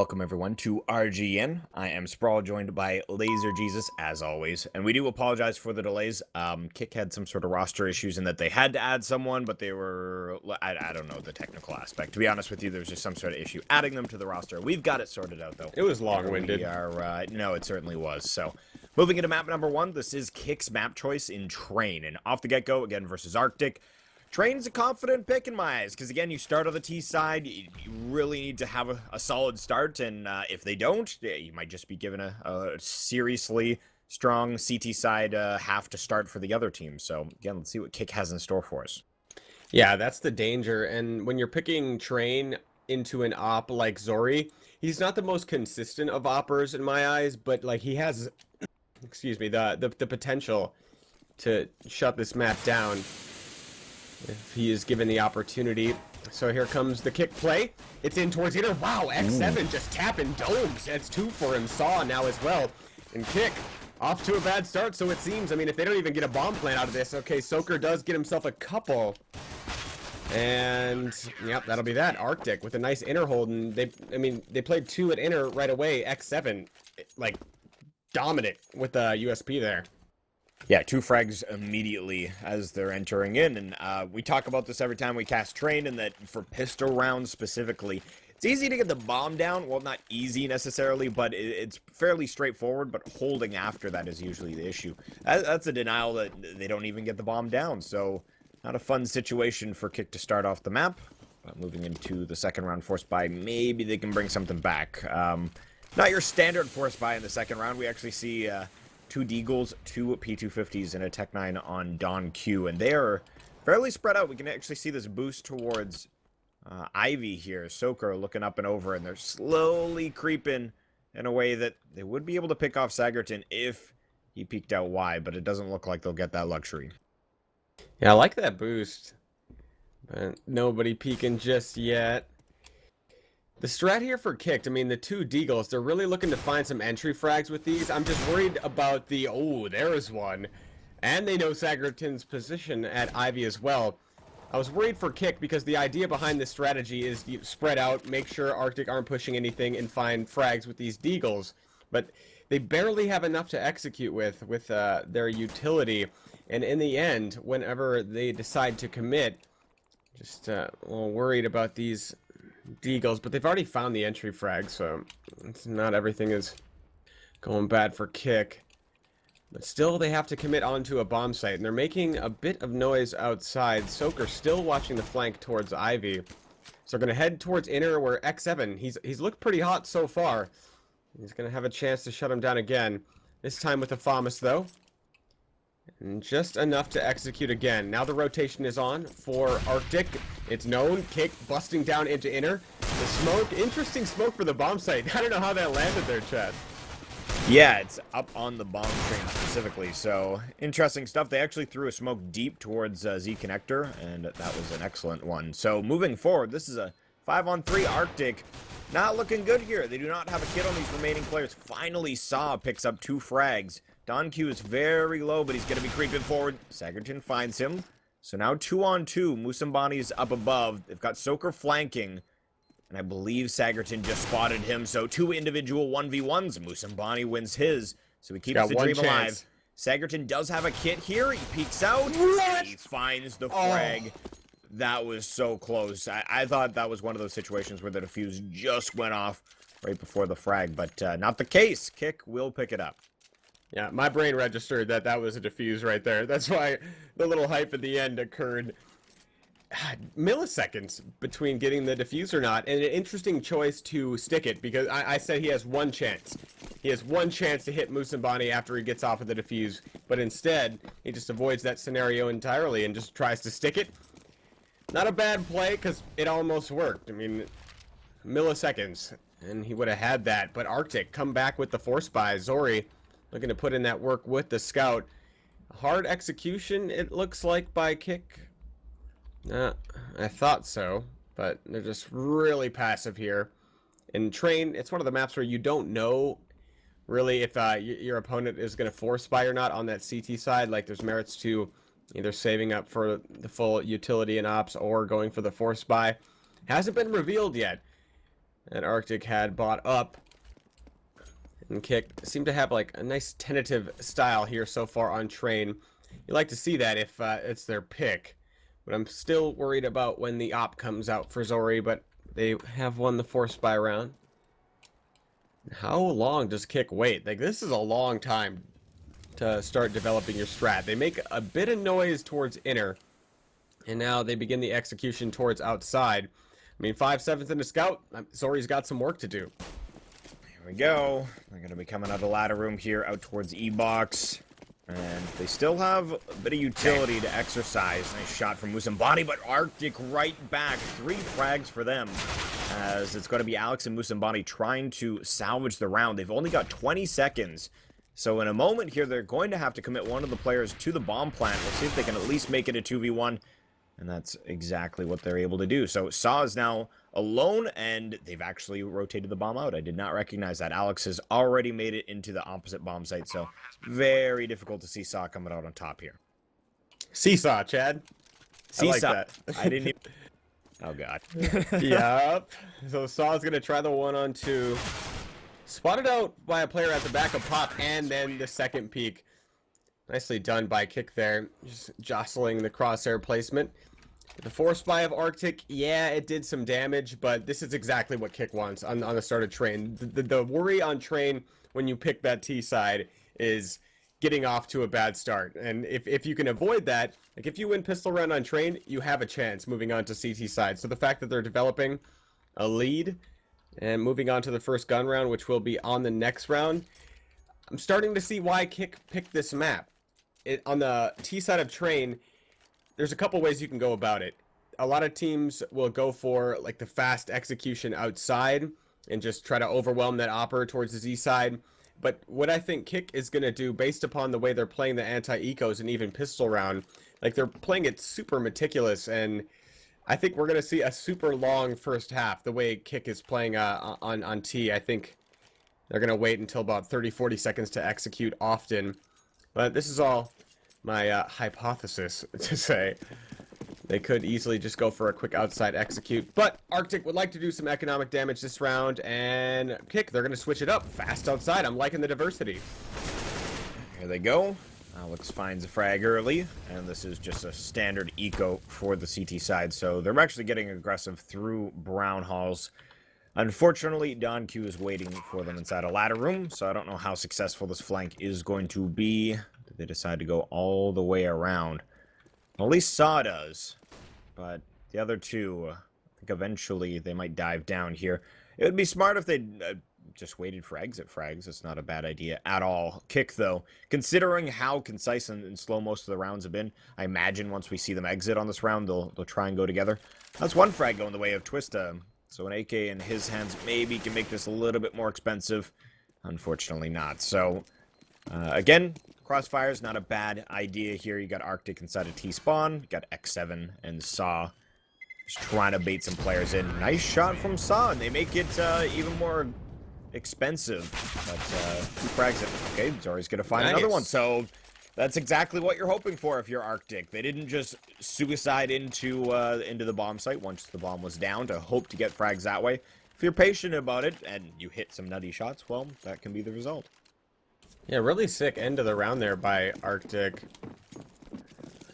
Welcome everyone to RGN. I am Sprawl, joined by Laser Jesus as always, and we do apologize for the delays. Kick had some sort of roster issues in that they had to add someone, but they were I don't know the technical aspect. To be honest with you, there's just some sort of issue adding them to the roster. We've got it sorted out though. It was long-winded. No, it certainly was. So, moving into map number 1, this is Kick's map choice in Train, and off the get-go again versus Arctic. Train's a confident pick in my eyes, because again, you start on the T side, you really need to have a solid start, and if they don't, you might just be given a seriously strong CT side half to start for the other team. So again, let's see what Kick has in store for us. Yeah, that's the danger, and when you're picking Train into an op like Zori, he's not the most consistent of oppers in my eyes, but like he has, excuse me, the potential to shut this map down if he is given the opportunity. So here comes the Kick play. It's in towards Inner. Wow, X7 just tapping domes. That's 2 for him. Saw now as well. And Kick off to a bad start, so it seems. I mean, if they don't even get a bomb plant out of this, okay, Soaker does get himself a couple. And yep, that'll be that. Arctic with a nice inner hold, and they played 2 at inner right away. X7 like dominant with the USP there. Yeah, 2 frags immediately as they're entering in, and we talk about this every time we cast Train, and that for pistol rounds specifically, it's easy to get the bomb down. Well, not easy necessarily, but it's fairly straightforward, but holding after that is usually the issue. That's a denial that they don't even get the bomb down, so not a fun situation for Kick to start off the map. But moving into the second round force buy, maybe they can bring something back. Not your standard force buy in the second round. We actually see 2 Deagles, 2 P250s, and a Tech 9 on Don Q, and they are fairly spread out. We can actually see this boost towards Ivy here. Soaker looking up and over, and they're slowly creeping in a way that they would be able to pick off Sagerton if he peeked out wide, but it doesn't look like they'll get that luxury. Yeah, I like that boost, but nobody peeking just yet. The strat here for Kicked, I mean, the 2 Deagles, they're really looking to find some entry frags with these. I'm just worried about the, oh, there is one. And they know Sagerton's position at Ivy as well. I was worried for Kick because the idea behind this strategy is you spread out, make sure Arctic aren't pushing anything, and find frags with these Deagles. But they barely have enough to execute with their utility. And in the end, whenever they decide to commit, just a little worried about these Deagles, but they've already found the entry frag, so it's not everything is going bad for Kick. But still, they have to commit onto a bomb site, and they're making a bit of noise outside. Soaker still watching the flank towards Ivy. So they're going to head towards inner, where X7, he's looked pretty hot so far. He's going to have a chance to shut him down again. This time with the FAMAS, though. And just enough to execute again. Now the rotation is on for Arctic. It's known. Kick busting down into inner. The smoke. Interesting smoke for the bomb site. I don't know how that landed there, Chad. Yeah, it's up on the bomb train specifically, so interesting stuff. They actually threw a smoke deep towards Z Connector, and that was an excellent one. So moving forward, this is a 5-on-3 Arctic. Not looking good here. They do not have a kit on these remaining players. Finally, Saw picks up 2 frags. Don Q is very low, but he's going to be creeping forward. Sagerton finds him. So now 2-on-2. Musambani is up above. They've got Soaker flanking. And I believe Sagerton just spotted him. So 2 individual 1v1s. Musambani wins his. So he keeps the dream alive. Sagerton does have a kit here. He peeks out. What? He finds the frag. That was so close. I thought that was one of those situations where the defuse just went off right before the frag. But not the case. Kick will pick it up. Yeah, my brain registered that that was a defuse right there. That's why the little hype at the end occurred. Milliseconds between getting the defuse or not, and an interesting choice to stick it, because I said he has 1 chance. He has 1 chance to hit Musambani after he gets off of the defuse, but instead, he just avoids that scenario entirely and just tries to stick it. Not a bad play, because it almost worked. I mean, milliseconds, and he would have had that, but Arctic come back with the force buy. Zori looking to put in that work with the scout. Hard execution, it looks like, by Kick. I thought so, but they're just really passive here. In Train, it's one of the maps where you don't know, really, if your opponent is going to force buy or not on that CT side. Like, there's merits to either saving up for the full utility and ops or going for the force buy. Hasn't been revealed yet. that Arctic had bought up. And Kick seem to have like a nice tentative style here so far on Train. You like to see that if it's their pick. But I'm still worried about when the op comes out for Zori, but they have won the Force Spy round. How long does Kick wait? Like, this is a long time to start developing your strat. They make a bit of noise towards inner, and now they begin the execution towards outside. I mean, 5-7's in a scout. Zori's got some work to do. Here we go. They're going to be coming out of the ladder room here, out towards E-Box. And they still have a bit of utility to exercise. Nice shot from Musambani, but Arctic right back. 3 frags for them, as it's going to be Alex and Musambani trying to salvage the round. They've only got 20 seconds. So in a moment here, they're going to have to commit one of the players to the bomb plant. We'll see if they can at least make it a 2v1. And that's exactly what they're able to do. So Saw is now alone, and they've actually rotated the bomb out. I did not recognize that. Alex has already made it into the opposite bomb site, so very difficult to see Saw coming out on top here. Seesaw, Chad. Seesaw. I like that. I didn't even... Oh, God. Yep. So Saw's going to try the 1-on-2. Spotted out by a player at the back of Pop, and then the second peek. Nicely done by Kick there. Just jostling the crosshair placement. The Force Spy of Arctic, yeah, it did some damage, but this is exactly what Kick wants on the start of Train. The worry on Train when you pick that T side is getting off to a bad start. And if you can avoid that, like if you win pistol round on Train, you have a chance moving on to CT side. So the fact that they're developing a lead and moving on to the first gun round, which will be on the next round, I'm starting to see why Kick picked this map. On the T side of Train, there's a couple ways you can go about it. A lot of teams will go for like the fast execution outside and just try to overwhelm that opper towards the Z side. But what I think Kick is going to do, based upon the way they're playing the anti-ecos and even pistol round, like they're playing it super meticulous, and I think we're going to see a super long first half the way Kick is playing on T. I think they're going to wait until about 30-40 seconds to execute often. But this is all my hypothesis to say. They could easily just go for a quick outside execute. But Arctic would like to do some economic damage this round, and Kick, they're going to switch it up. Fast outside. I'm liking the diversity. Here they go. Alex finds a frag early, and this is just a standard eco for the CT side. So they're actually getting aggressive through Brown Halls. Unfortunately, Don Q is waiting for them inside a ladder room, so I don't know how successful this flank is going to be. They decide to go all the way around. Well, at least Saw does, but the other two, I think eventually they might dive down here. It would be smart if they just waited for exit frags. It's not a bad idea at all. Kick, though, considering how concise and slow most of the rounds have been, I imagine once we see them exit on this round, they'll try and go together. That's one frag going the way of Twista. So an AK in his hands maybe can make this a little bit more expensive. Unfortunately not. So, again, Crossfire's not a bad idea here. You got Arctic inside of T-Spawn. You got X7 and Saw. Just trying to bait some players in. Nice shot from Saw, and they make it even more expensive. But, 2 frags it. Okay, Zori's going to find another one. So, that's exactly what you're hoping for if you're Arctic. They didn't just suicide into the bomb site once the bomb was down to hope to get frags that way. If you're patient about it and you hit some nutty shots, well, that can be the result. Yeah, really sick end of the round there by Arctic.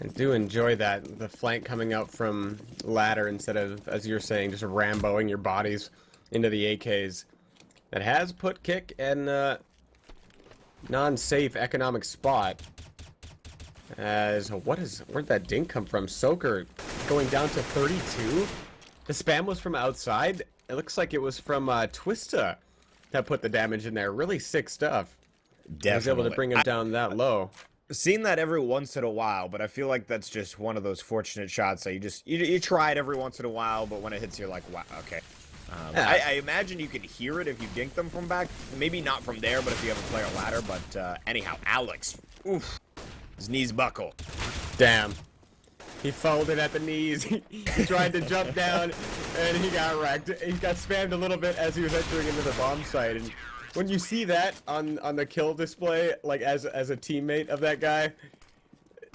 I do enjoy that. The flank coming out from ladder instead of, as you're saying, just Ramboing your bodies into the AKs. That has put Kick in a non-safe economic spot. As, where'd that dink come from? Soaker going down to 32. The spam was from outside. It looks like it was from Twista that put the damage in there. Really sick stuff. Definitely. I was able to bring him down that low. Seen that every once in a while, but I feel like that's just one of those fortunate shots that you try it every once in a while, but when it hits, you're like, wow, okay. Yeah. I imagine you can hear it if you dink them from back. Maybe not from there, but if you have a player ladder. But anyhow, Alex, oof, his knees buckle. Damn. He folded at the knees. He tried to jump down, and he got wrecked. He got spammed a little bit as he was entering into the bomb site. And when you see that on the kill display, like as a teammate of that guy,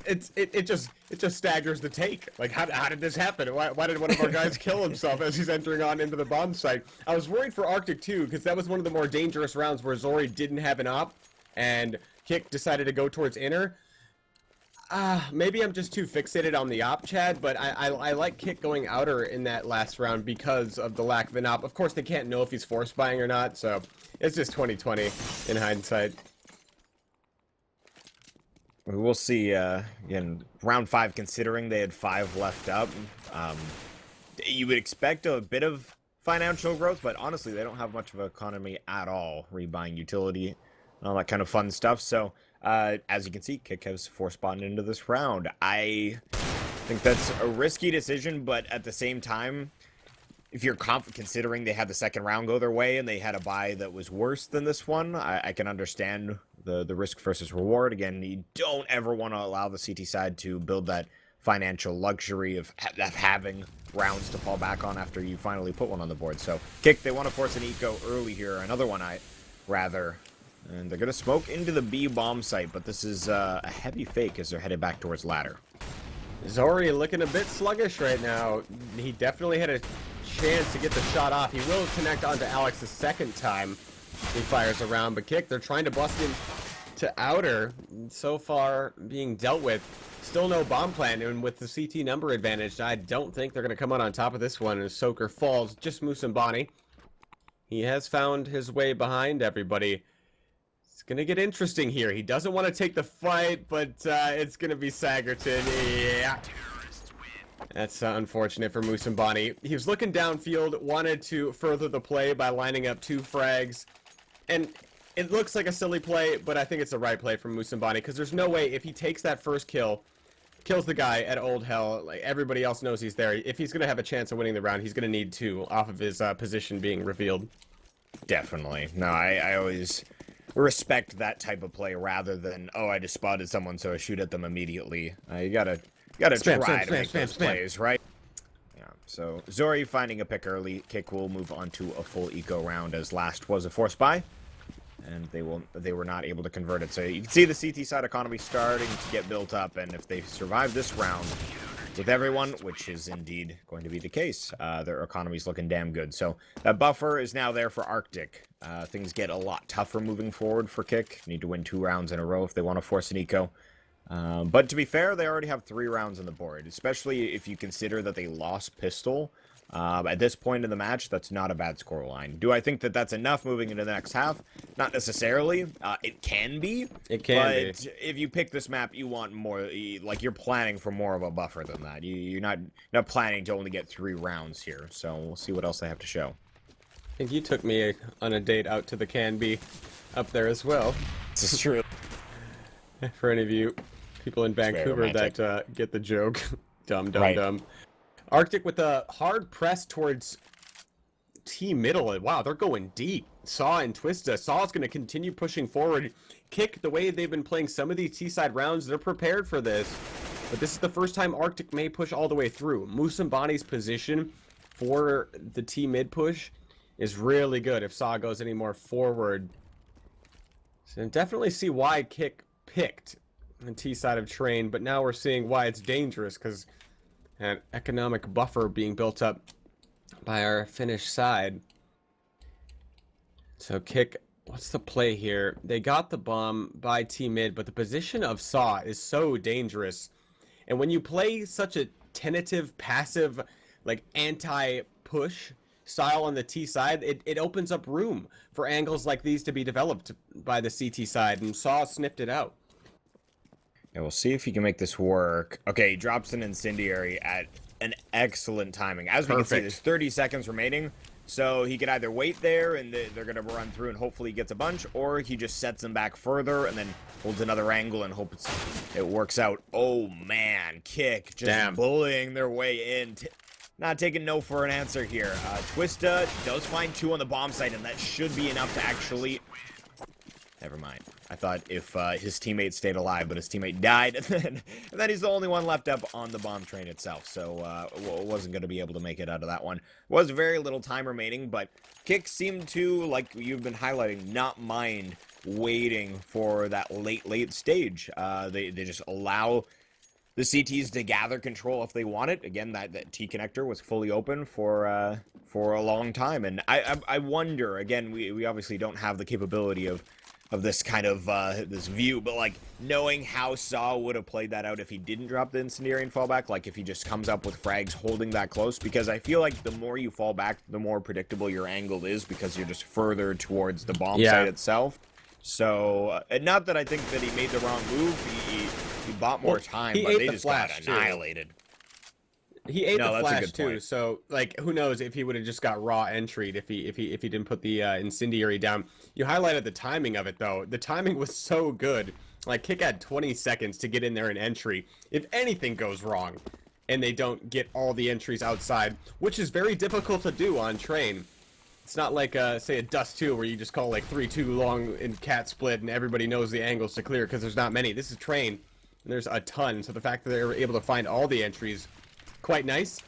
it just staggers the take. Like, how did this happen? Why did one of our guys kill himself as he's entering on into the bomb site? I was worried for Arctic too, because that was one of the more dangerous rounds where Zori didn't have an op, and Kick decided to go towards inner. Maybe I'm just too fixated on the op, Chad, but I like Kick going outer in that last round because of the lack of an op. Of course, they can't know if he's force buying or not, so it's just 2020 in hindsight. We'll see, again, round 5, considering they had 5 left up. You would expect a bit of financial growth, but honestly, they don't have much of an economy at all, rebuying utility and all that kind of fun stuff. So, as you can see, Kick has force spawned into this round. I think that's a risky decision, but at the same time, if you're considering they had the second round go their way and they had a buy that was worse than this one, I can understand the risk versus reward. Again, you don't ever want to allow the CT side to build that financial luxury of having rounds to fall back on after you finally put one on the board. So, Kick, they want to force an eco early here, another one, rather. And they're going to smoke into the B bomb site, but this is a heavy fake as they're headed back towards ladder. Zori looking a bit sluggish right now. He definitely had a chance to get the shot off. He will connect onto Alex the second time he fires around, but Kick, they're trying to bust in to outer. So far being dealt with. Still no bomb plan, and with the CT number advantage, I don't think they're going to come out on top of this one as Soaker falls. Just Musambani. He has found his way behind everybody. It's going to get interesting here. He doesn't want to take the fight, but it's going to be Sagerton. Yeah. That's unfortunate for Musambani. He was looking downfield, wanted to further the play by lining up 2 frags. And it looks like a silly play, but I think it's the right play from Musambani, because there's no way if he takes that first kill, kills the guy at Old Hell, like everybody else knows he's there. If he's going to have a chance of winning the round, he's going to need 2 off of his position being revealed. Definitely. No, I always respect that type of play rather than, oh, I just spotted someone, so I shoot at them immediately. You gotta try to make those plays, right? Yeah. So Zori finding a pick early. Kick will move on to a full eco round, as last was a force buy, and they were not able to convert it. So you can see the CT side economy starting to get built up, and if they survive this round with everyone, which is indeed going to be the case, their economy's looking damn good. So that buffer is now there for Arctic. Things get a lot tougher moving forward for Kick. Need to win 2 rounds in a row if they want to force an eco. But to be fair, they already have 3 rounds on the board, especially if you consider that they lost pistol. At this point in the match, that's not a bad score line. Do I think that that's enough moving into the next half? Not necessarily. It can be. It can be. But if you pick this map, you want more, like you're planning for more of a buffer than that. You're not planning to only get 3 rounds here. So we'll see what else they have to show. I think you took me on a date out to the Canby up there as well. This is true. For any of you people in Vancouver that get the joke. Dumb. Arctic with a hard press towards T middle. Wow, they're going deep. Saw and Twista. Saw's going to continue pushing forward. Kick, the way they've been playing some of these T-side rounds, they're prepared for this. But this is the first time Arctic may push all the way through. Musambani's position for the T mid push is really good if Saw goes any more forward. So definitely see why Kick picked the T side of Train, but now we're seeing why it's dangerous, because an economic buffer being built up by our Finnish side. So Kick, what's the play here? They got the bomb by T mid, but the position of Saw is so dangerous. And when you play such a tentative, passive, like anti-push style on the T side, it opens up room for angles like these to be developed by the CT side, and Saw sniffed it out. Yeah, we'll see if he can make this work. Okay, he drops an incendiary at an excellent timing. As we can see, there's 30 seconds remaining, so he could either wait there and they're going to run through and hopefully he gets a bunch, or he just sets them back further and then holds another angle and hopes it works out. Oh man, Kick just bullying their way in. Not taking no for an answer here. Twista does find 2 on the bomb site, and that should be enough to actually... Never mind. I thought if his teammate stayed alive, but his teammate died, and then he's the only one left up on the bomb train itself, so wasn't going to be able to make it out of that one. Was very little time remaining, but Kick seemed to, like you've been highlighting, not mind waiting for that late stage. They just allow the CTs to gather control if they want it. Again, that T connector was fully open for a long time, and I wonder. Again, we obviously don't have the capability of this kind of this view, but like knowing how Saw would have played that out if he didn't drop the incendiary and fall back, like if he just comes up with frags holding that close, because I feel like the more you fall back, the more predictable your angle is because you're just further towards the bomb site itself. So, not that I think that he made the wrong move. He bought more time, but they just got annihilated. He ate the flash too, so like who knows if he would have just got raw entry'd if he didn't put the incendiary down. You highlighted the timing of it though. The timing was so good. Like Kick had 20 seconds to get in there and entry. If anything goes wrong, and they don't get all the entries outside, which is very difficult to do on train. It's not like say a Dust 2 where you just call like 3-2 long in cat split and everybody knows the angles to clear because there's not many. This is train, and there's a ton. So the fact that they were able to find all the entries, quite nice.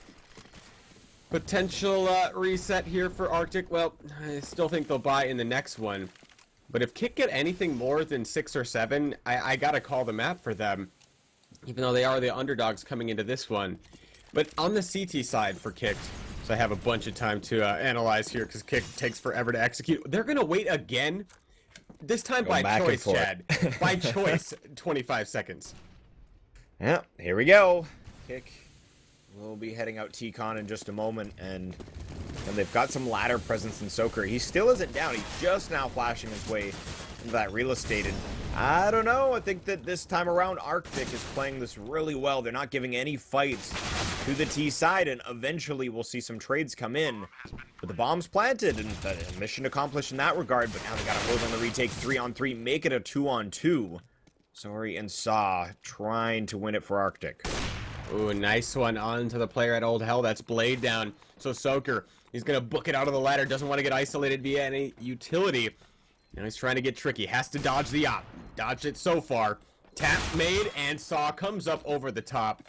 Potential reset here for Arctic. Well, I still think they'll buy in the next one. But if Kick get anything more than 6 or 7, I gotta call the map for them. Even though they are the underdogs coming into this one. But on the CT side for Kick, so I have a bunch of time to analyze here because Kick takes forever to execute. They're gonna wait again. This time by choice, Chad. By choice, 25 seconds. Yeah, here we go. Kick. We'll be heading out T-Con in just a moment, and they've got some ladder presence in Soaker. He still isn't down. He's just now flashing his way into that real estate, and I don't know. I think that this time around, Arctic is playing this really well. They're not giving any fights to the T side, and eventually we'll see some trades come in. But the bomb's planted, and mission accomplished in that regard, but now they got to hold on the retake 3-on-3, make it a 2-on-2. Sorry, and Saw trying to win it for Arctic. Ooh, nice one onto the player at Old Hell. That's Blade down. So Soaker, he's going to book it out of the ladder. Doesn't want to get isolated via any utility. Now he's trying to get tricky. Has to dodge the op. Dodged it so far. Tap made, and Saw comes up over the top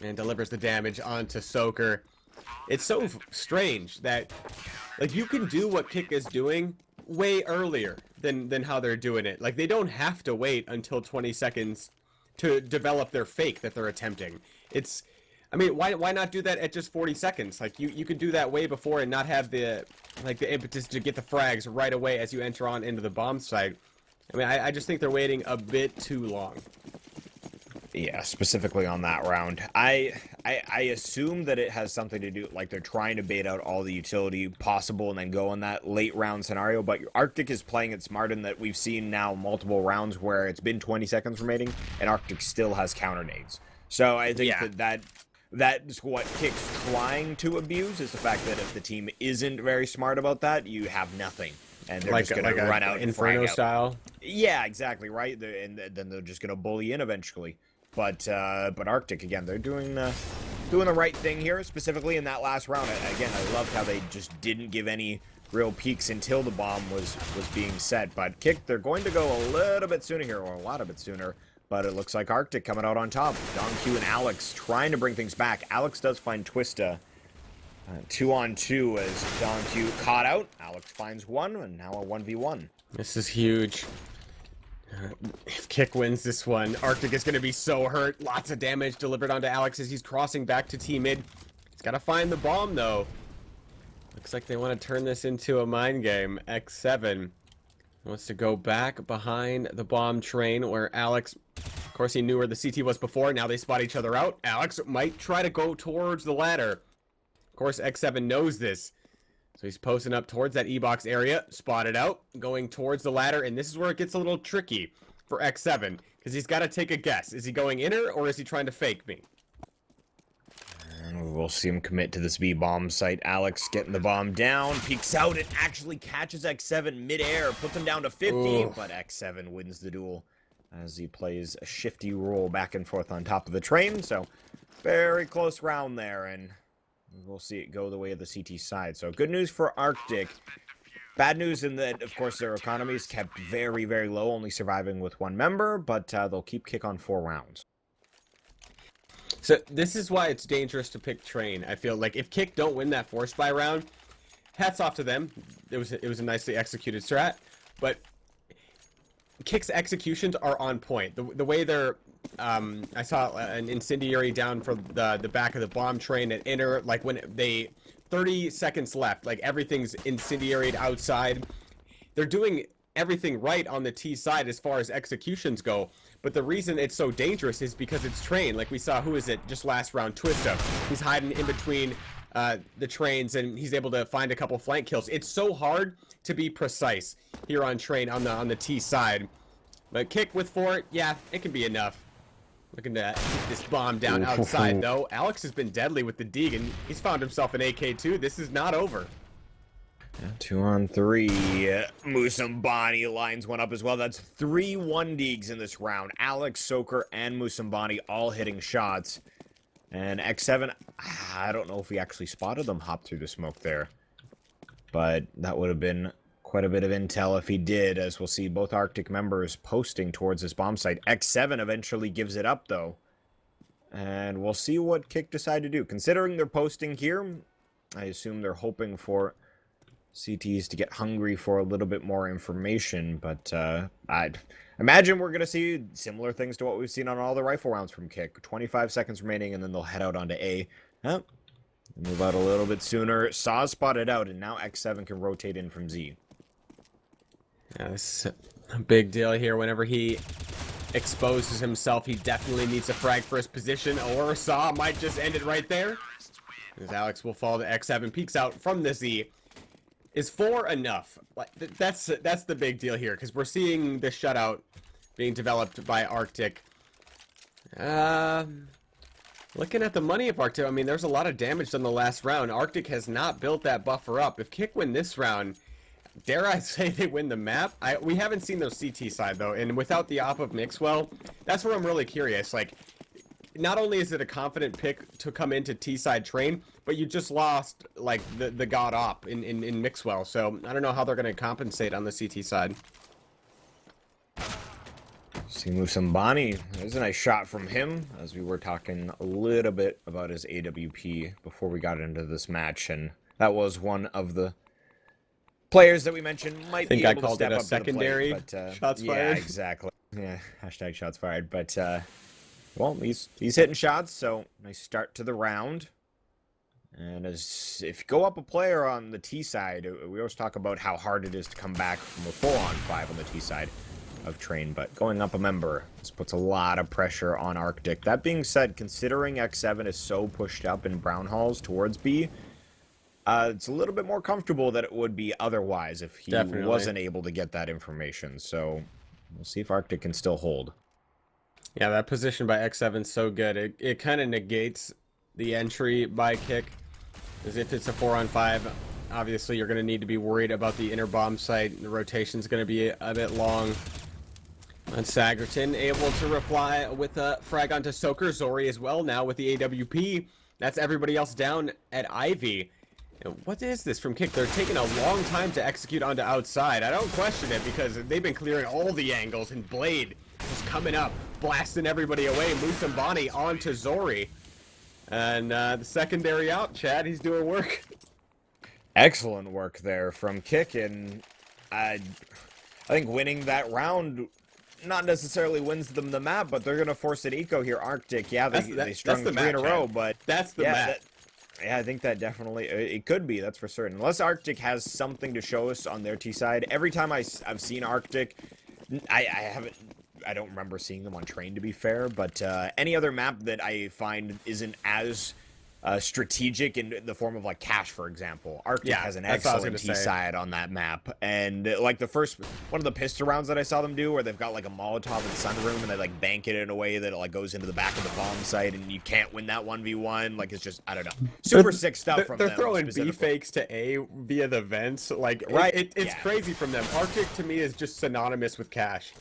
and delivers the damage onto Soaker. It's so strange that, like, you can do what Kick is doing way earlier than how they're doing it. Like, they don't have to wait until 20 seconds to develop their fake that they're attempting. It's, I mean, why not do that at just 40 seconds? Like, you could do that way before and not have the impetus to get the frags right away as you enter on into the bomb site. I mean, I just think they're waiting a bit too long. Yeah, specifically on that round. I assume that it has something to do, like they're trying to bait out all the utility possible and then go in that late round scenario, but Arctic is playing it smart in that we've seen now multiple rounds where it's been 20 seconds remaining and Arctic still has counter nades. So I think that's what Kick's trying to abuse, is the fact that if the team isn't very smart about that, you have nothing. And they're just going to run out Inferno style. Yeah, exactly, right? And then they're just going to bully in eventually. But Arctic, again, they're doing the right thing here, specifically in that last round. Again, I loved how they just didn't give any real peaks until the bomb was being set. But Kick, they're going to go a little bit sooner here, or a lot of bit sooner. But it looks like Arctic coming out on top. Don Q and Alex trying to bring things back. Alex does find Twista. 2-on-2 as Don Q caught out. Alex finds one, and now a 1v1. This is huge. If Kick wins this one, Arctic is going to be so hurt. Lots of damage delivered onto Alex as he's crossing back to T-mid. He's got to find the bomb, though. Looks like they want to turn this into a mind game. X7 wants to go back behind the bomb train where Alex, of course, he knew where the CT was before. Now they spot each other out. Alex might try to go towards the ladder. Of course, X7 knows this. So he's posting up towards that E-box area, spotted out, going towards the ladder, and this is where it gets a little tricky for X7, because he's got to take a guess. Is he going inner, or is he trying to fake me? And we'll see him commit to this B-bomb site. Alex getting the bomb down, peeks out, and actually catches X7 midair, puts him down to 50, Ooh. but X7 wins the duel as he plays a shifty roll back and forth on top of the train, so very close round there, and we'll see it go the way of the CT side. So good news for Arctic. Bad news in that, of course, their economy is kept very, very low, only surviving with one member, but they'll keep Kick on 4 rounds. So this is why it's dangerous to pick train. I feel like if Kick don't win that force buy round, hats off to them. It was a nicely executed strat, but Kick's executions are on point. The way they're I saw an incendiary down for the back of the bomb train at inner, like when they 30 seconds left, like everything's incendiaried outside. They're doing everything right on the T side as far as executions go, but the reason it's so dangerous is because it's train. Like we saw, who is it just last round, Twista. He's hiding in between the trains, and he's able to find a couple flank kills. It's so hard to be precise here on train on the T side, but kick with fort, yeah, it can be enough. Looking to keep this bomb down outside though. Alex has been deadly with the Deeg, and he's found himself an AK-2. This is not over. Yeah, 2-on-3. Musambani lines one up as well. That's 3 1-Deegs in this round. Alex, Soaker, and Musambani all hitting shots. And X7, I don't know if we actually spotted them hop through the smoke there. But that would have been quite a bit of intel if he did, as we'll see both Arctic members posting towards this bomb site. X7 eventually gives it up, though. And we'll see what Kick decide to do. Considering they're posting here, I assume they're hoping for CTs to get hungry for a little bit more information, but I'd imagine we're going to see similar things to what we've seen on all the rifle rounds from Kick. 25 seconds remaining, and then they'll head out onto A. Move out a little bit sooner. Saw spotted out, and now X7 can rotate in from Z. Yeah, this is a big deal here. Whenever he exposes himself, he definitely needs a frag for his position, or Saw might just end it right there, as Alex will fall to X7. Peeks out from the Z. Is 4 enough? Like that's the big deal here, because we're seeing the shutout being developed by Arctic. Looking at the money of Arctic, I mean, there's a lot of damage done the last round. Arctic has not built that buffer up. If Kick win this round, dare I say they win the map? We haven't seen their CT side, though, and without the op of Mixwell, that's where I'm really curious. Like, not only is it a confident pick to come into T-side train, but you just lost, like, the god op in Mixwell, so I don't know how they're going to compensate on the CT side. See Musambani. There's a nice shot from him, as we were talking a little bit about his AWP before we got into this match, and that was one of the players that we mentioned might be able to step up to the plate. I think I called it a secondary shots fired. Yeah, exactly. Yeah, hashtag shots fired, but well, he's hitting shots, so nice start to the round. And as if you go up a player on the T side, we always talk about how hard it is to come back from a 4-on-5 on the T side of train, but going up a member, this puts a lot of pressure on Arctic. That being said, considering X7 is so pushed up in Brown Halls towards B, it's a little bit more comfortable than it would be otherwise if he wasn't able to get that information. So we'll see if Arctic can still hold. Yeah, that position by X7 is so good. It kind of negates the entry by Kick, as if it's a 4-on-5. Obviously, you're going to need to be worried about the inner bomb site. The rotation's going to be a bit long. And Sagerton able to reply with a frag onto Soaker. Zori as well now with the AWP. That's everybody else down at Ivy. What is this from Kick? They're taking a long time to execute onto outside. I don't question it, because they've been clearing all the angles, and Blade just coming up, blasting everybody away. Musambani onto Zori. And the secondary out, Chad, he's doing work. Excellent work there from Kick, and I think winning that round not necessarily wins them the map, but they're going to force an eco here. Arctic, yeah, they strung 3 in a row, but that's the map. Yeah, I think that definitely, it could be, that's for certain. Unless Arctic has something to show us on their T side. Every time I've seen Arctic, I don't remember seeing them on train, to be fair, but any other map that I find isn't as strategic in the form of like Cache, for example. Arctic has an excellent T side on that map, and like the first one of the pistol rounds that I saw them do, where they've got like a Molotov and Sunroom, and they like bank it in a way that it like goes into the back of the bomb site, and you can't win that 1v1. Like, it's just, I don't know, super sick stuff from them. They're throwing B fakes to A via the vents, like it's crazy from them. Arctic to me is just synonymous with Cache.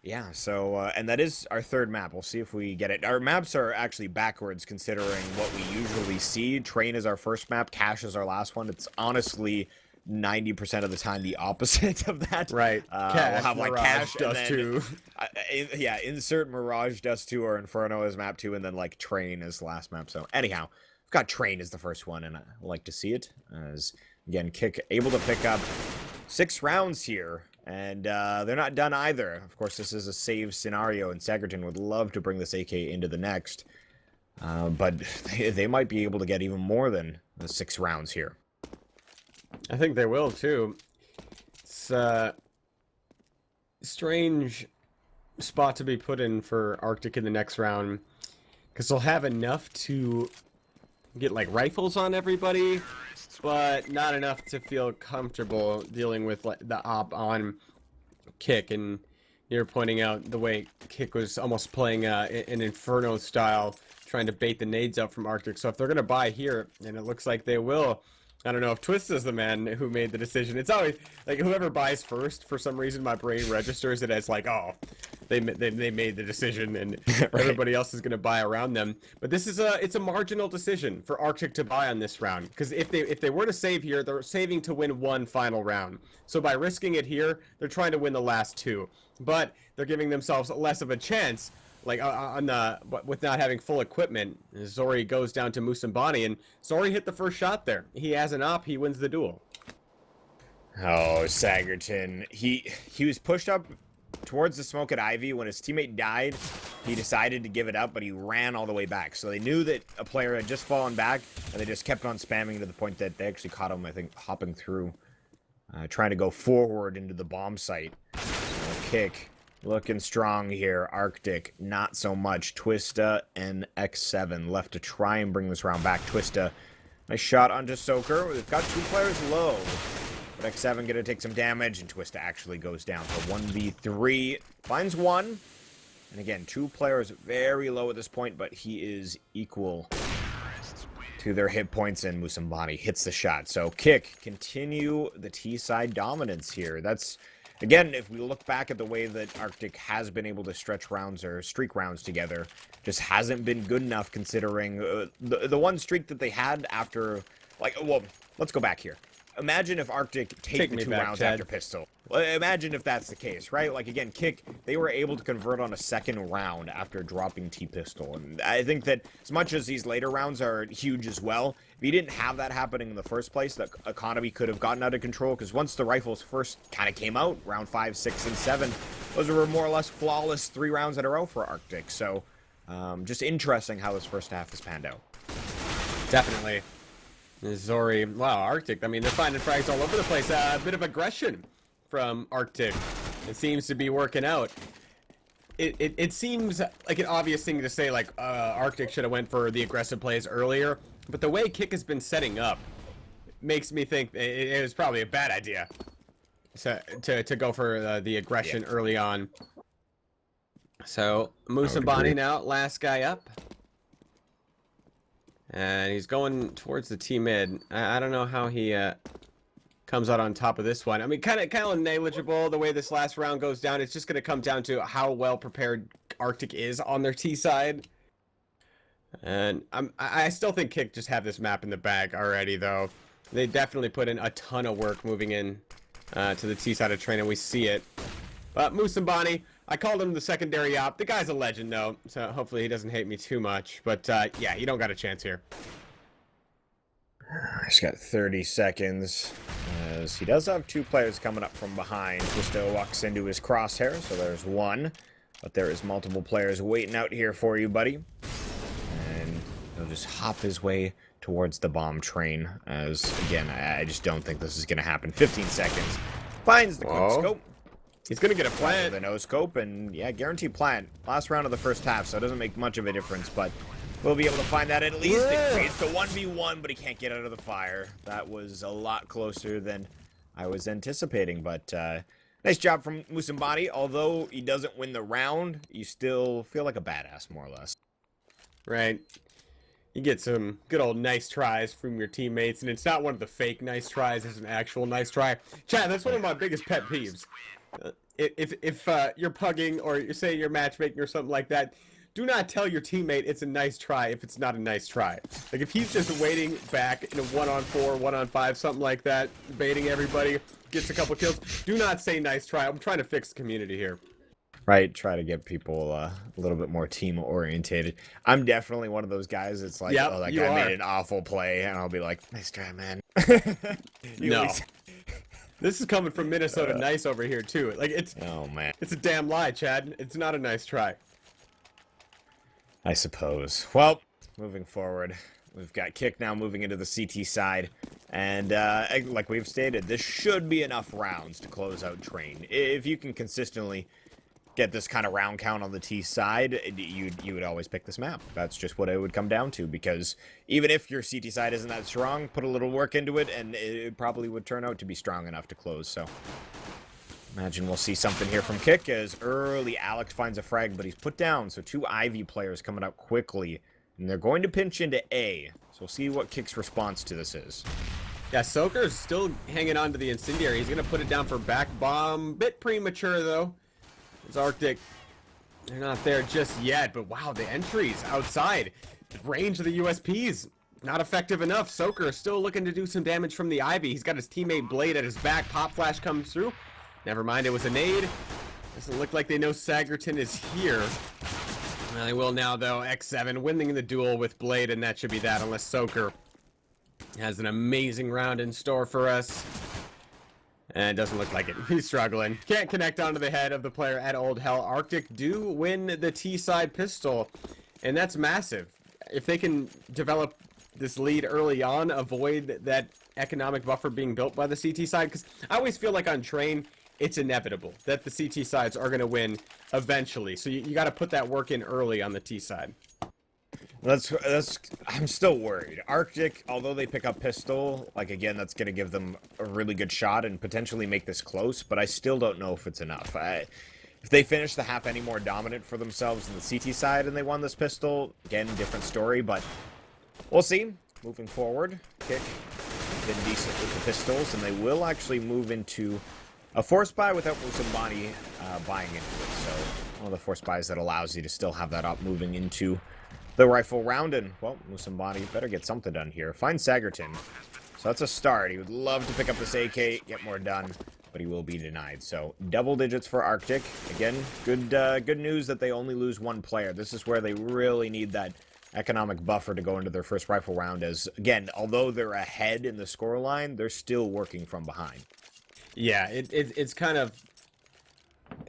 Yeah, so, and that is our third map. We'll see if we get it. Our maps are actually backwards, considering what we usually see. Train is our first map, Cache is our last one. It's honestly 90% of the time the opposite of that. Right. We'll have like Cache, Dust 2. Yeah, insert Mirage, Dust 2, or Inferno as map 2, and then like Train as last map. So anyhow, we've got Train as the first one, and I like to see it. As, again, Kick able to pick up 6 rounds here. And they're not done either. Of course, this is a save scenario, and Sagerton would love to bring this AK into the next. But they might be able to get even more than the 6 rounds here. I think they will, too. It's a strange spot to be put in for Arctic in the next round. Because they'll have enough to get, like, rifles on everybody, but not enough to feel comfortable dealing with, like, the op on Kick. And you're pointing out the way Kick was almost playing an Inferno style, trying to bait the nades up from Arctic. So if they're going to buy here, and it looks like they will, I don't know if Twist is the man who made the decision. It's always, like, whoever buys first, for some reason, my brain registers it as, like, oh, they made the decision, and Right. everybody else is going to buy around them. But this is it's a marginal decision for Arctic to buy on this round. Because if they were to save here, they're saving to win one final round. So by risking it here, they're trying to win the last 2. But they're giving themselves less of a chance, like with not having full equipment. Zori goes down to Musambani, and Zori hit the first shot there. He has an op, he wins the duel. Oh, Sagerton. He was pushed up towards the smoke at Ivy. When his teammate died, he decided to give it up, but he ran all the way back. So they knew that a player had just fallen back, and they just kept on spamming to the point that they actually caught him, I think, hopping through, trying to go forward into the bomb site. Kick. Looking strong here. Arctic, not so much. Twista and X7 left to try and bring this round back. Twista, nice shot onto Soaker. They've got 2 players low. But X7 gonna take some damage, and Twista actually goes down. So 1v3. Finds 1. And again, 2 players very low at this point, but he is equal to their hit points, and Musambani hits the shot. So Kick continue the T-side dominance here. That's... Again, if we look back at the way that Arctic has been able to stretch rounds or streak rounds together, just hasn't been good enough considering the one streak that they had after, like, well, let's go back here. Imagine if Arctic take the 2 rounds after Pistol. Well, imagine if that's the case, right? Like, again, Kick, they were able to convert on a 2nd round after dropping T-Pistol. And I think that as much as these later rounds are huge as well, if you didn't have that happening in the first place, the economy could have gotten out of control. Because once the rifles first kind of came out, round 5, 6, and 7, those were more or less flawless 3 rounds in a row for Arctic. So, just interesting how this first half has panned out. Definitely. Zori, wow, Arctic, I mean, they're finding frags all over the place. A bit of aggression from Arctic. It seems to be working out. It seems like an obvious thing to say, like, Arctic should have went for the aggressive plays earlier, but the way Kick has been setting up makes me think it was probably a bad idea to go for the aggression early on. So, Musambani now, last guy up. And he's going towards the T-mid. I don't know how he comes out on top of this one. I mean, kind of negligible the way this last round goes down. It's just going to come down to how well prepared Arctic is on their T side. And I still think Kick just have this map in the bag already, though. They definitely put in a ton of work moving in to the T side of train, and we see it. But Musambani, I called him the secondary op. The guy's a legend, though, so hopefully he doesn't hate me too much. But, yeah, you don't got a chance here. He's got 30 seconds, as he does have 2 players coming up from behind. Twisto walks into his crosshair, so there's 1. But there is multiple players waiting out here for you, buddy. And he'll just hop his way towards the bomb train, as, again, I just don't think this is going to happen. 15 seconds. Finds the quick scope. He's going to get a plant. The no scope, and yeah, guaranteed plant. Last round of the first half, so it doesn't make much of a difference, but we'll be able to find that at least. It creates the 1v1, but he can't get out of the fire. That was a lot closer than I was anticipating, but nice job from Musambani. Although he doesn't win the round, you still feel like a badass, more or less. Right. You get some good old nice tries from your teammates, and it's not one of the fake nice tries, it's an actual nice try. Chad, that's one of my biggest pet peeves. If you're pugging or you say you're matchmaking or something like that, do not tell your teammate it's a nice try if it's not a nice try. Like, if he's just waiting back in a 1-on-4, 1-on-5, something like that, baiting everybody, gets a couple kills, do not say nice try. I'm trying to fix the community here. Right, try to get people a little bit more team-orientated. I'm definitely one of those guys that's like, yep, oh, that guy made an awful play, and I'll be like, nice try, man. No. This is coming from Minnesota Nice over here too. Like Oh man. it's a damn lie, Chad. It's not a nice try. I suppose. Well, moving forward, we've got Kick now moving into the CT side, and like we've stated, this should be enough rounds to close out Train. If you can consistently get this kind of round count on the T side, you would always pick this map. That's just what it would come down to, because even if your CT side isn't that strong, put a little work into it, and it probably would turn out to be strong enough to close, so... Imagine we'll see something here from Kick as early Alex finds a frag, but he's put down, so 2 Ivy players coming up quickly, and they're going to pinch into A, so we'll see what Kick's response to this is. Yeah, Soaker's still hanging on to the Incendiary. He's going to put it down for back bomb. Bit premature, though. It's Arctic. They're not there just yet, but wow, the entries outside. The range of the USPs, not effective enough. Soaker still looking to do some damage from the Ivy. He's got his teammate Blade at his back. Pop Flash comes through. Never mind, it was a nade. Doesn't look like they know Sagerton is here. Well, they will now, though. X7 winning the duel with Blade, and that should be that, unless Soaker has an amazing round in store for us. And it doesn't look like it. He's struggling. Can't connect onto the head of the player at Old Hell. Arctic do win the T-side pistol, and that's massive. If they can develop this lead early on, avoid that economic buffer being built by the CT side, because I always feel like on Train, it's inevitable that the CT sides are going to win eventually. So you got to put that work in early on the T side. That's I'm still worried. Arctic, although they pick up pistol, like again, that's going to give them a really good shot and potentially make this close, but I still don't know if it's enough. If they finish the half any more dominant for themselves in the CT side and they won this pistol, again, different story, but we'll see. Moving forward, Kick been decent with the pistols, and they will actually move into a force buy without Musambani buying into it. So one of the force buys that allows you to still have that op moving into the rifle round. And, well, Musambani better get something done here. Find Sagerton. So that's a start. He would love to pick up this AK, get more done, but he will be denied. So double digits for Arctic. Again, good news that they only lose 1 player. This is where they really need that economic buffer to go into their first rifle round, as, again, although they're ahead in the scoreline, they're still working from behind. Yeah, it's kind of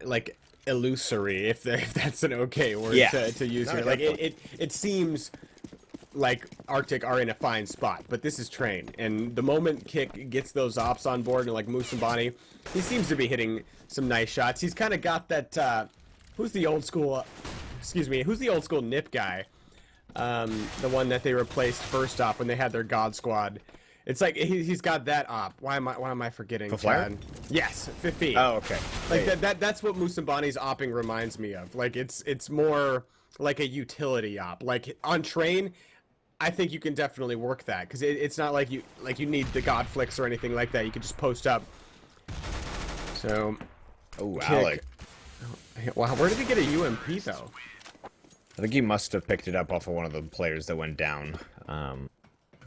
like illusory, if that's an okay word to use here. Like it seems like Arctic are in a fine spot, but this is Train, and the moment Kick gets those ops on board, and like Musambani, he seems to be hitting some nice shots. He's kind of got that. Who's the old school? Who's the old school Nip guy? The one that they replaced first off when they had their God Squad. It's like he's got that op. Why am I forgetting? Flare? Yes, Fifi. Oh, okay. Like that's what Musambani's opping reminds me of. Like it's more like a utility op. Like on Train, I think you can definitely work that, because it's not like you need the God Flicks or anything like that. You can just post up. So, oh, Alec. Wow, where did he get a UMP though? I think he must have picked it up off of one of the players that went down.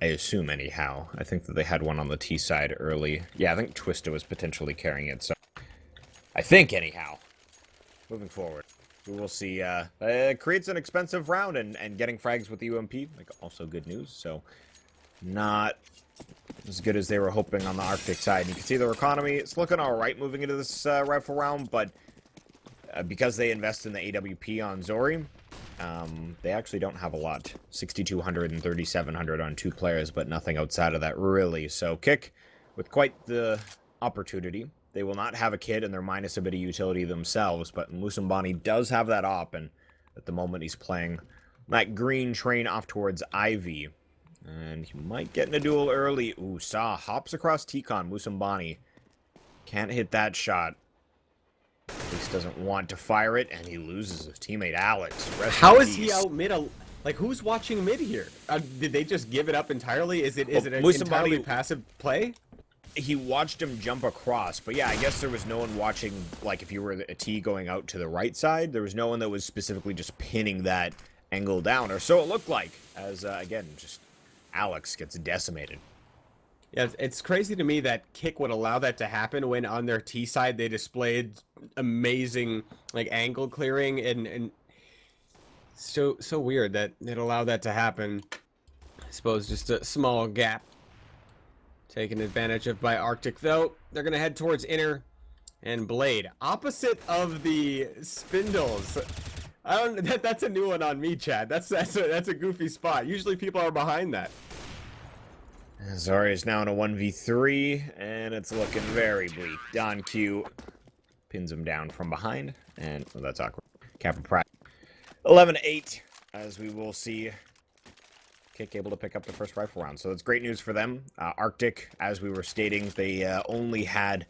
I assume, anyhow. I think that they had one on the T side early. Yeah, I think Twista was potentially carrying it, so... I think, anyhow. Moving forward. We will see, creates an expensive round, and getting frags with the UMP, like, also good news, so... Not as good as they were hoping on the Arctic side. You can see their economy, it's looking alright moving into this, rifle round, but... because they invest in the AWP on Zori, they actually don't have a lot. 6,200 and 3,700 on 2 players, but nothing outside of that, really. So, Kick, with quite the opportunity. They will not have a kit, and they're minus a bit of utility themselves, but Musambani does have that op, and at the moment he's playing that green Train off towards Ivy. And he might get in a duel early. Ooh, Saw hops across T-Con. Musambani can't hit that shot. At least doesn't want to fire it, and he loses his teammate Alex. How is he out mid? Like, who's watching mid here? Did they just give it up entirely? Is it an entirely passive play? He watched him jump across, but yeah, I guess there was no one watching. Like, if you were a T going out to the right side, there was no one that was specifically just pinning that angle down, or so it looked like. As again, just Alex gets decimated. Yeah, it's crazy to me that Kick would allow that to happen when on their T side they displayed amazing like angle clearing, and so weird that it allowed that to happen. I suppose just a small gap taken advantage of by Arctic, though. they're going to head towards Inner and Blade. Opposite of the Spindles. I don't. That's a new one on me, Chad. That's a goofy spot. Usually people are behind that. Zarya is now in a 1v3, and it's looking very bleak. Don Q pins him down from behind, and well, that's awkward. Kappa Pratt 11-8, as we will see Kick able to pick up the first rifle round. So that's great news for them. Arctic, as we were stating, they only had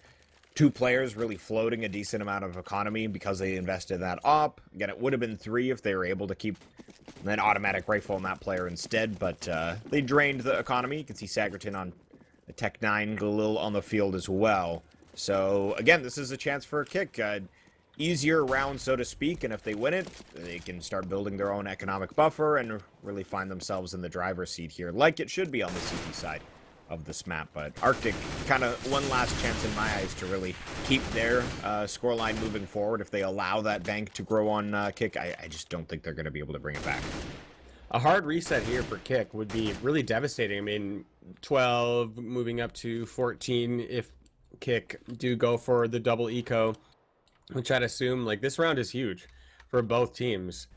2 players really floating a decent amount of economy because they invested that op. Again, it would have been 3 if they were able to keep an automatic rifle on that player instead, but they drained the economy. You can see Sagerton on the Tech 9, Galil on the field as well. So, again, this is a chance for a Kick. Easier round, so to speak, and if they win it, they can start building their own economic buffer and really find themselves in the driver's seat here, like it should be on the CT side of this map. But Arctic, kind of one last chance in my eyes to really keep their scoreline moving forward. If they allow that bank to grow on Kick, I just don't think they're going to be able to bring it back. A hard reset here for Kick would be really devastating. I mean, 12 moving up to 14 if Kick do go for the double eco, which I'd assume, like, this round is huge for both teams.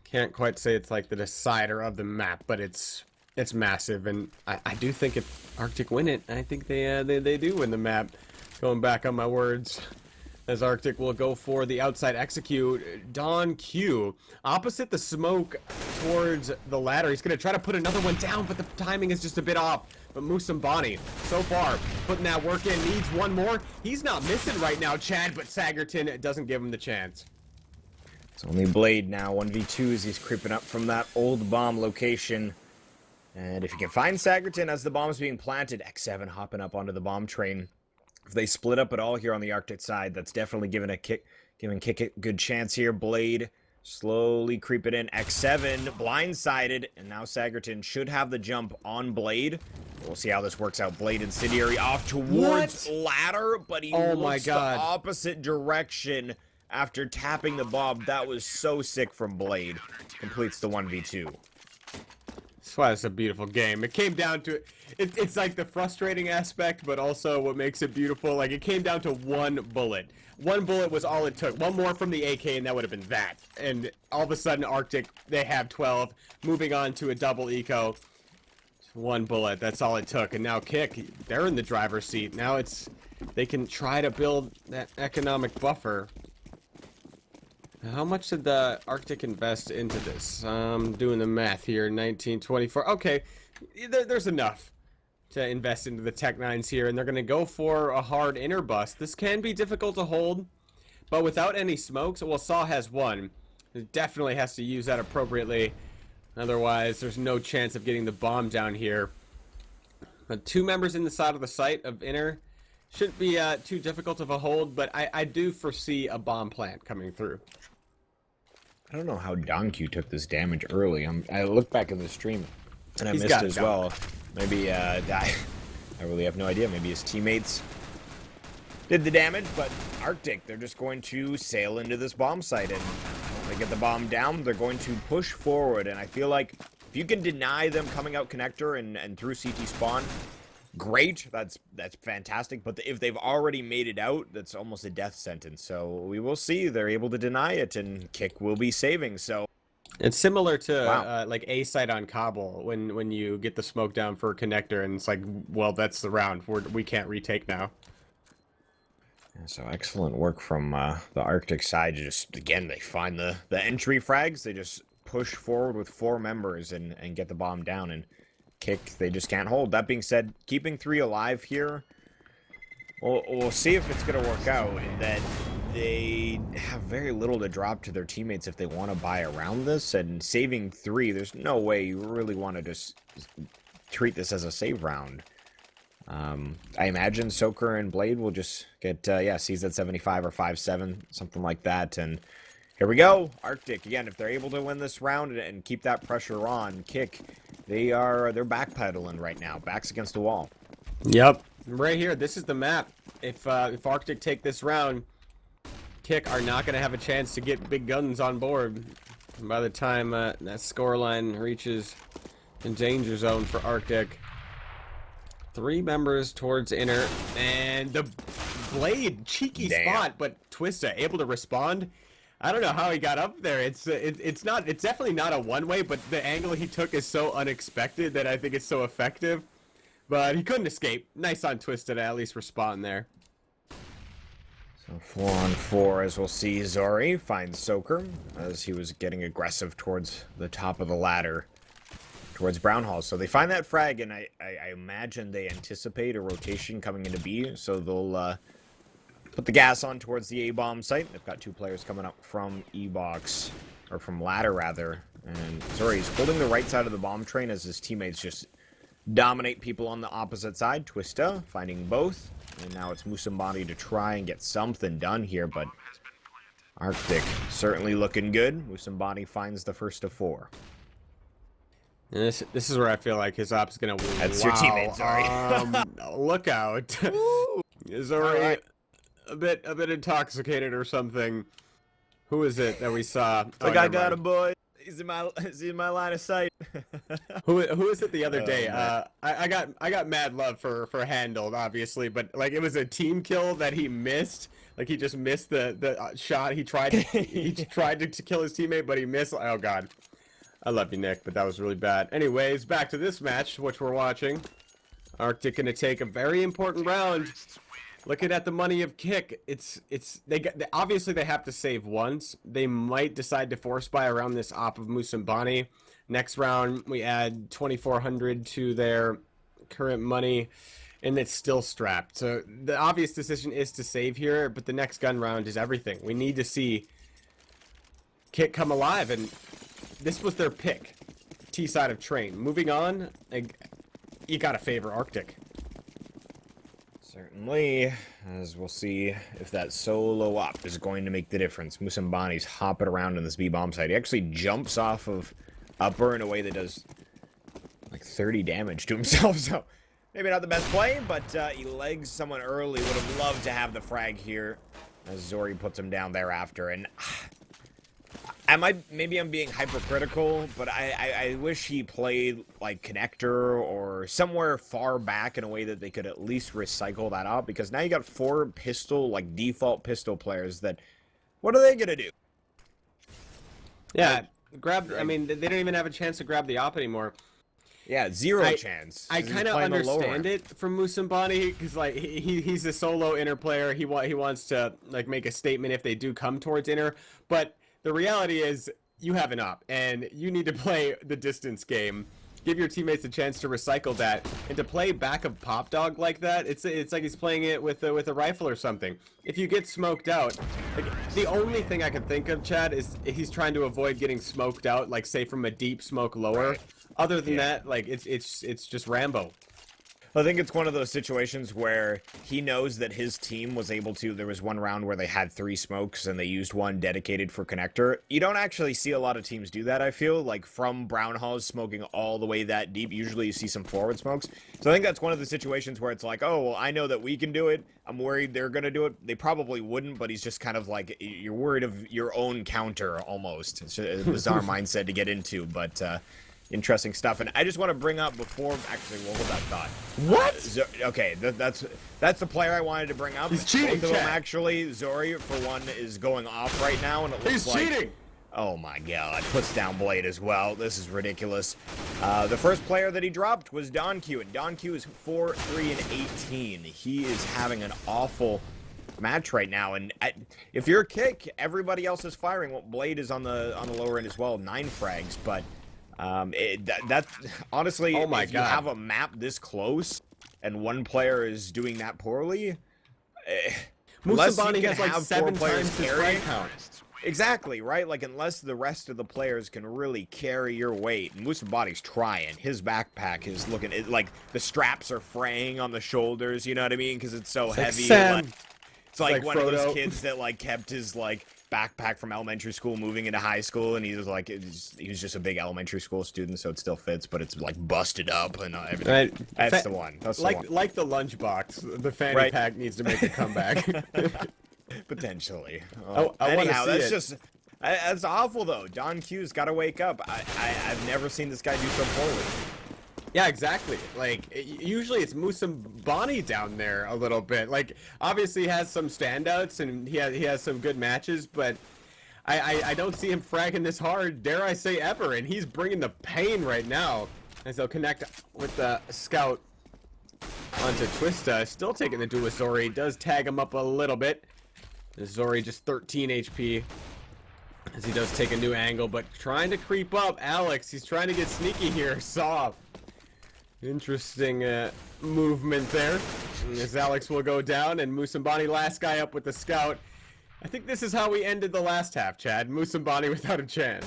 Can't quite say it's like the decider of the map, but it's massive, and I do think if Arctic win it, I think they do win the map. Going back on my words, as Arctic will go for the outside execute. Don Q, opposite the smoke towards the ladder. He's going to try to put another one down, but the timing is just a bit off. But Musambani, so far, putting that work in, needs one more. He's not missing right now, Chad, but Sagerton doesn't give him the chance. It's only Blade now, 1v2 as he's creeping up from that old bomb location. And if you can find Sagerton as the bomb's being planted, X7 hopping up onto the bomb train. If they split up at all here on the Arctic side, that's definitely giving Kick a good chance here. Blade slowly creeping in. X7 blindsided, and now Sagerton should have the jump on Blade. We'll see how this works out. Blade Incendiary off towards ladder, but he looks the opposite direction after tapping the bomb. That was so sick from Blade. Completes the 1v2. That's why it's a beautiful game. It came down to it's like the frustrating aspect, but also what makes it beautiful. Like, it came down to one bullet. One bullet was all it took. One more from the AK, and that would have been that. And all of a sudden, Arctic, they have 12, moving on to a double eco. One bullet, that's all it took. And now Kick, they're in the driver's seat. Now they can try to build that economic buffer. How much did the Arctic invest into this? I'm doing the math here. 1924. Okay, there's enough to invest into the Tech 9s here, and they're going to go for a hard inner bust. This can be difficult to hold, but without any smokes, well, Saw has one. It definitely has to use that appropriately. Otherwise, there's no chance of getting the bomb down here. But 2 members in the side of the site of inner shouldn't be too difficult of a hold, but I do foresee a bomb plant coming through. I don't know how Donkey took this damage early. I looked back at the stream, and I missed it as well. Maybe, I really have no idea. Maybe his teammates did the damage, but Arctic, they're just going to sail into this bomb site, and when they get the bomb down, they're going to push forward, and I feel like if you can deny them coming out connector and through CT spawn, great, that's fantastic, but if they've already made it out, that's almost a death sentence. So we will see. They're able to deny it, and Kick will be saving. So it's similar to like A site on Kabul when you get the smoke down for a connector, and it's like, well, that's the round. We can't retake now. Yeah, so excellent work from the Arctic side. Just again, they find the entry frags. They just push forward with 4 members and get the bomb down, and Kick, they just can't hold. That being said, keeping 3 alive here, we'll see if it's going to work out, and that they have very little to drop to their teammates if they want to buy around this, and saving 3, there's no way you really want to just treat this as a save round. I imagine Soaker and Blade will just get, CZ 75 or 5-7, something like that, and here we go. Arctic, again, if they're able to win this round and keep that pressure on, Kick, they're backpedaling right now. Backs against the wall. Yep. Right here, this is the map. If Arctic take this round, Kick are not going to have a chance to get big guns on board. And by the time that scoreline reaches the danger zone for Arctic, 3 members towards inner, and the Blade, cheeky Damn. spot, but Twista able to respond. I don't know how he got up there. It's definitely not a one-way, but the angle he took is so unexpected that I think it's so effective. But he couldn't escape. Nice on Twista to at least respond there. So 4-on-4, as we'll see, Zori finds Soaker as he was getting aggressive towards the top of the ladder, towards Brown Hall. So they find that frag, and I imagine they anticipate a rotation coming into B, so they'll put the gas on towards the A-bomb site. They've got 2 players coming up from E-box, or from ladder rather, and Zori's holding the right side of the bomb train as his teammates just dominate people on the opposite side. Twista finding both, and now it's Musambani to try and get something done here, but Arctic certainly looking good. Musambani finds the first of 4. And this is where I feel like his op's gonna win. That's your teammate, sorry. Look out. Zori, Alright. a bit intoxicated or something. Who is it that we saw? Like, I got him, boy. He's in my line of sight. Who is it the other Oh, day? man. I got mad love for Handled, obviously, but like it was a team kill that he missed. Like he just missed the shot. He tried to kill his teammate, but he missed. Oh god, I love you, Nick, but that was really bad. Anyways, back to this match, which we're watching. Arctic gonna take a very important round. Looking at the money of Kick, obviously they have to save once. They might decide to force buy around this op of Musambani. Next round we add 2,400 to their current money, and it's still strapped. So the obvious decision is to save here, but the next gun round is everything. We need to see Kick come alive, and this was their pick. T side of train. Moving on, you gotta favor Arctic. Certainly, as we'll see if that solo op is going to make the difference. Musambani's hopping around in this B-bomb site. He actually jumps off of upper in a way that does like 30 damage to himself, so maybe not the best play, but he legs someone early. Would have loved to have the frag here as Zori puts him down thereafter, and maybe I'm being hypercritical, but I wish he played like connector or somewhere far back in a way that they could at least recycle that out, because now you got 4 pistol, like default pistol players that, what are they gonna do? Yeah, I mean, they don't even have a chance to grab the op anymore. Yeah, zero chance. I 'cause he's kind of playing the lower understand end. it from Musambani, because like he's a solo inner player. He wants to like make a statement if they do come towards inner, but the reality is you have an op, and you need to play the distance game. Give your teammates a chance to recycle that, and to play back of Pop Dog like that, it's like he's playing it with a rifle or something. If you get smoked out, like, the only thing I can think of, Chad, is he's trying to avoid getting smoked out, like say from a deep smoke lower. Right. Other than that, like it's just Rambo. I think it's one of those situations where he knows that his team was able to. There was one round where they had 3 smokes and they used one dedicated for connector. You don't actually see a lot of teams do that, I feel, like from Brown Halls smoking all the way that deep. Usually you see some forward smokes. So I think that's one of the situations where it's like, oh, well, I know that we can do it. I'm worried they're going to do it. They probably wouldn't, but he's just kind of like, you're worried of your own counter almost. It's a bizarre mindset to get into, but interesting stuff. And I just want to bring up before, actually, we'll hold that thought. What? Okay, that's the player I wanted to bring up. He's cheating, Both of them, Chad. actually. Zori, for one, is going off right now, and it looks He's like... cheating. Oh my god, puts down Blade as well. This is ridiculous. The first player that he dropped was Don Q, and Don Q is 4-3-18. He is having an awful match right now, and if you're a Kick, everybody else is firing. Well, Blade is on the lower end as well, 9 frags, but that honestly, Oh my if you God. have a map this close and one player is doing that poorly, unless you Musambani can has like have 7 4 players times his carrying- frag count. exactly, right? Like, unless the rest of the players can really carry your weight. Musambani's trying. His backpack is looking like the straps are fraying on the shoulders, you know what I mean? Because it's so Like heavy. Sam. It's like like one of those Frodo. kids that like kept his like backpack from elementary school moving into high school, and he was like, he was just a big elementary school student, so it still fits, but it's like busted up and everything. Right. That's the one. That's the one. Like the lunchbox, the fanny Right. pack needs to make a comeback. Potentially. I wanna Anyhow, see that's it. just that's awful though. Don Q's got to wake up. I've never seen this guy do so poorly. Yeah, exactly. Like usually it's Musambani down there a little bit. Like obviously he has some standouts and he has some good matches, but I don't see him fragging this hard, dare I say ever, and he's bringing the pain right now as they'll connect with the scout onto Twista. Still taking the duel with Zori, does tag him up a little bit. Zori just 13 HP as he does take a new angle, but trying to creep up. Alex, he's trying to get sneaky here. Saw. Interesting movement there. As Alex will go down and Musambani last guy up with the scout. I think this is how we ended the last half, Chad. Musambani without a chance.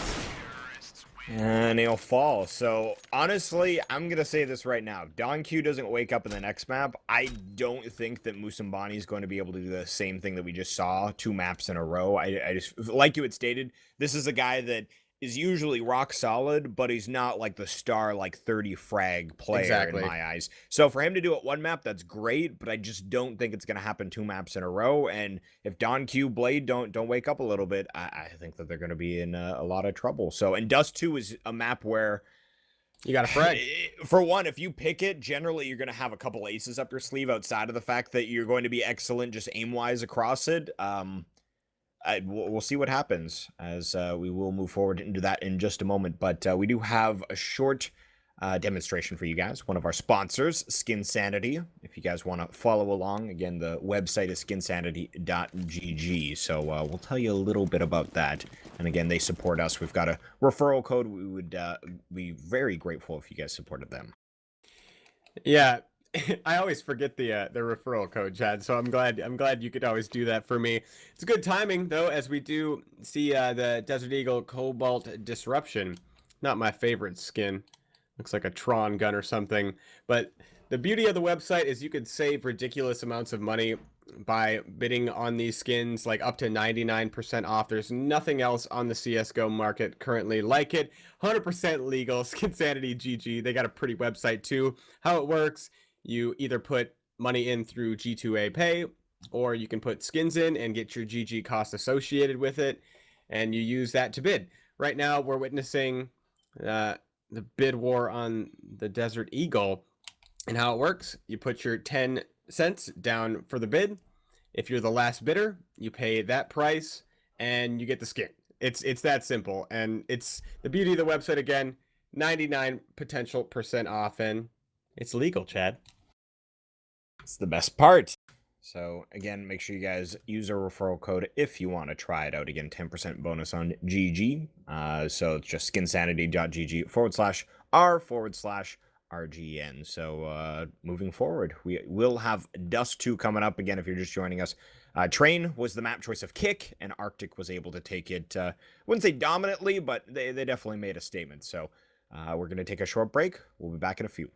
And he'll fall. So, honestly, I'm going to say this right now. Don Q doesn't wake up in the next map. I don't think that Musambani is going to be able to do the same thing that we just saw 2 maps in a row. I just, like you had stated, this is a guy that is usually rock solid, but he's not like the star, like 30 frag player in my eyes. So for him to do it 1 map, that's great, but I just don't think it's going to happen 2 maps in a row. And if Don Q, Blade don't wake up a little bit, I think that they're going to be in a lot of trouble. So, and Dust 2 is a map where you got a frag. For one, if you pick it, generally you're going to have a couple aces up your sleeve outside of the fact that you're going to be excellent just aim-wise across it. We'll see what happens as we will move forward into that in just a moment. But we do have a short demonstration for you guys. One of our sponsors, Skinsanity. If you guys want to follow along, again, the website is skinsanity.gg. So we'll tell you a little bit about that. And again, they support us. We've got a referral code. We would be very grateful if you guys supported them. Yeah. I always forget the referral code, Chad. So I'm glad you could always do that for me. It's good timing though, as we do see the Desert Eagle Cobalt Disruption. Not my favorite skin. Looks like a Tron gun or something. But the beauty of the website is you could save ridiculous amounts of money by bidding on these skins, like up to 99% off. There's nothing else on the CSGO market currently like it. 100% legal. Skinsanity GG. They got a pretty website too. How it works: you either put money in through G2A Pay, or you can put skins in and get your GG cost associated with it, and you use that to bid. Right now, we're witnessing the bid war on the Desert Eagle, and how it works: you put your 10 cents down for the bid. If you're the last bidder, you pay that price, and you get the skin. It's that simple, and it's the beauty of the website. Again, 99% potential off, and it's legal, Chad. It's the best part. So again, make sure you guys use our referral code if you want to try it out. Again, 10% bonus on GG. So it's just skinsanity.gg/r/RGN. So moving forward, we will have Dust 2 coming up again if you're just joining us. Train was the map choice of Kick, and Arctic was able to take it, I wouldn't say dominantly, but they definitely made a statement. So we're going to take a short break. We'll be back in a few.